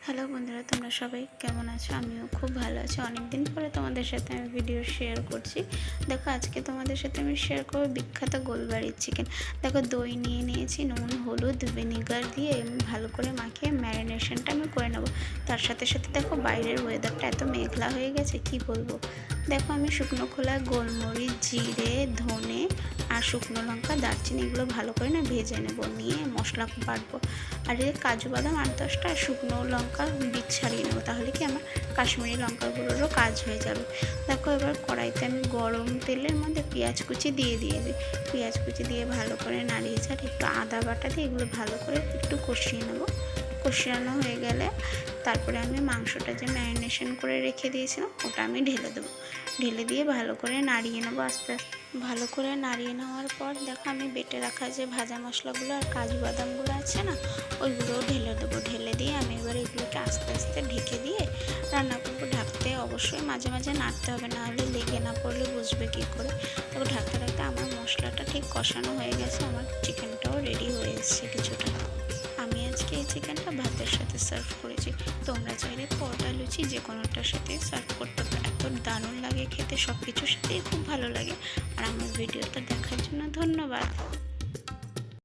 Hello বন্ধুরা, তোমরা সবাই কেমন আছো? আমিও খুব ভালো আছি। অনেক দিন পরে তোমাদের সাথে আমি ভিডিও শেয়ার করছি। দেখো, আজকে তোমাদের সাথে আমি শেয়ার করবো বিখ্যাত গোলবাড়ির চিকেন। দেখো, দই নিয়ে নিয়েছি, নুন, হলুদ, ভিনেগার দিয়ে আমি ভালো করে মাখিয়ে ম্যারিনেশনটা আমি করে নেবো। তার সাথে সাথে দেখো, বাইরের ওয়েদারটা এত মেঘলা হয়ে গেছে, কি বলবো। দেখো, আমি শুকনো খোলায় গোলমরিচ, জিরে, ধনে আর শুকনো লঙ্কা, দারচিনি এগুলো ভালো করে না ভেজে নেবো। নিয়ে মশলা বাটবো। আর এই কাজু বাদাম 8-10টা শুকনো লঙ্কা বীজ ছাড়িয়ে নেবো, তাহলে কি আমার কাশ্মীরি লঙ্কাগুলোরও কাজ হয়ে যাবে। দেখো, এবার কড়াইতে আমি গরম তেলের মধ্যে পেঁয়াজ কুচি দিয়ে দিয়েছি। পেঁয়াজ কুচি দিয়ে ভালো করে নাড়িয়ে ছাড়িয়ে একটু আদা বাটা দিয়ে এগুলো ভালো করে একটু কষিয়ে নেবো। কষানো হয়ে গেলে তারপরে আমি মাংসটা যে ম্যারিনেশন করে রেখে দিয়েছিলাম ওটা আমি ঢেলে দেবো। ঢেলে দিয়ে ভালো করে নাড়িয়ে নেবো আস্তে আস্তে। ভালো করে নাড়িয়ে নেওয়ার পর দেখো, আমি বেটে রাখা যে ভাজা মশলাগুলো আর কাজু বাদামগুলো আছে না, ওইগুলোও ঢেলে দেবো। ঢেলে দিয়ে আমি এবার এগুলোকে আস্তে আস্তে ঢেকে দিয়ে রান্না করবো। ঢাকতে অবশ্যই মাঝে মাঝে নাড়তে হবে, না হলে লেগে না পড়লে বুঝবে কী করে। দেখো, ঢাকতে ঢাকতে আমার মশলাটা ঠিক কষানো হয়ে গেছে, আমার চিকেনটাও রেডি হয়ে এসেছে কিছুটা। আমি আজকে এই চিকেনটা ভাতের সাথে সার্ভ করেছি। তোমরা চাইলে পরোটা, লুচি যে কোনোটার সাথে সার্ভ করতে পারো। এত দারুণ লাগে খেতে, সব কিছুর সাথেই খুব ভালো লাগে। আর আমার ভিডিওটা দেখার জন্য ধন্যবাদ।